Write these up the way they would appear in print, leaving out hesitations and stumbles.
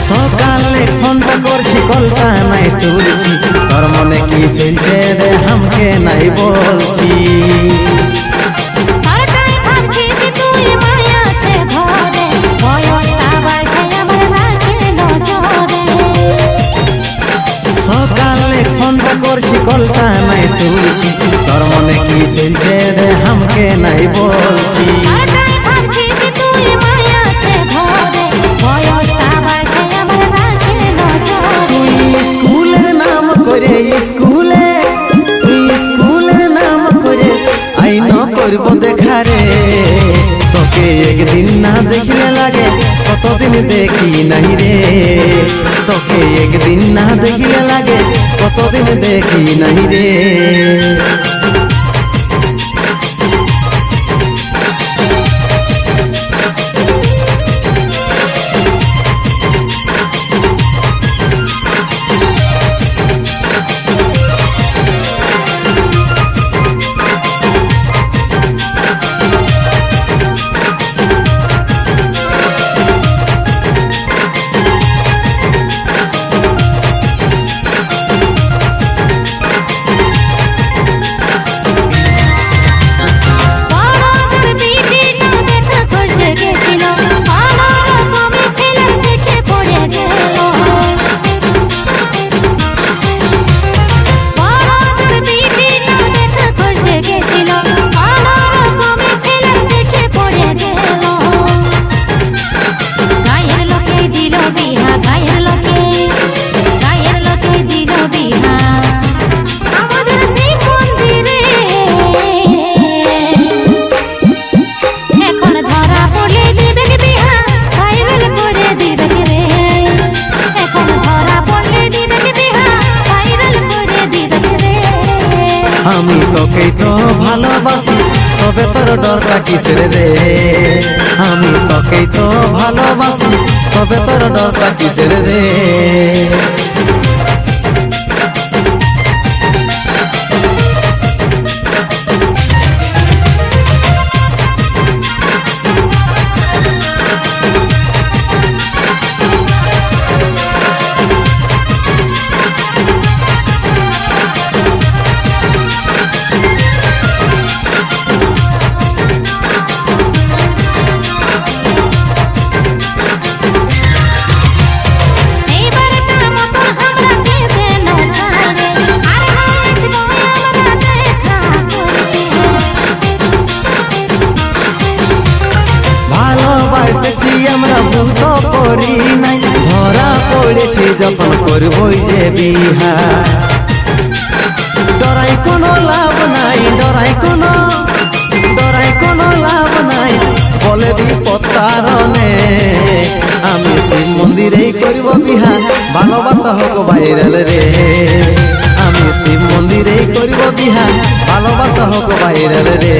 সকালে ফোনটা করছি কলটা নাই তুলছি, তোর মনে কি চলছে রে হামকে নাই বলছি। সকালে ফোনটা করছি কলটা নাই তুলছি, তোর মনে কি চলছে রে হামকে নাই বলছি। তুই স্কুলের নাম করে স্কুলের নাম করে আইন করব দেখা রে, তোকে একদিন না দেখলে লাগে কতদিন দেখি নাই রে, তোকে একদিন না দেখলে লাগে কতদিন দেখি নাই রে। আমি তোকেই তো ভালোবাসি, তবে তোর ডরটা কিসের রে। আমি তোকেই তো ভালোবাসি, তবে তোর ডরটা কিসের রে। এসেছি আমরা ভুল তো করি নাই, ধরা পড়েছি যখন করবই যে বিহা। ডরাই কোনো লাভ নাই, ডরাই কোনো লাভ নাই, বলে বিপদ কারণে। আমি শিব মন্দিরেই করব বিহা, ভালোবাসা হোক ভাইরাল রে। আমি শিব মন্দিরেই করব বিহা, ভালোবাসা হোক ভাইরাল রে।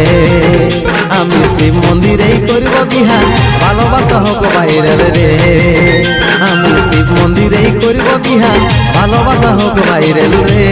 আমি শিব মন্দিরেই করব বিহা, ভালোবাসা হোক ভাইরাল রে। আমি শিব মন্দিরেই করব বিহা, ভালোবাসা হোক ভাইরাল রে।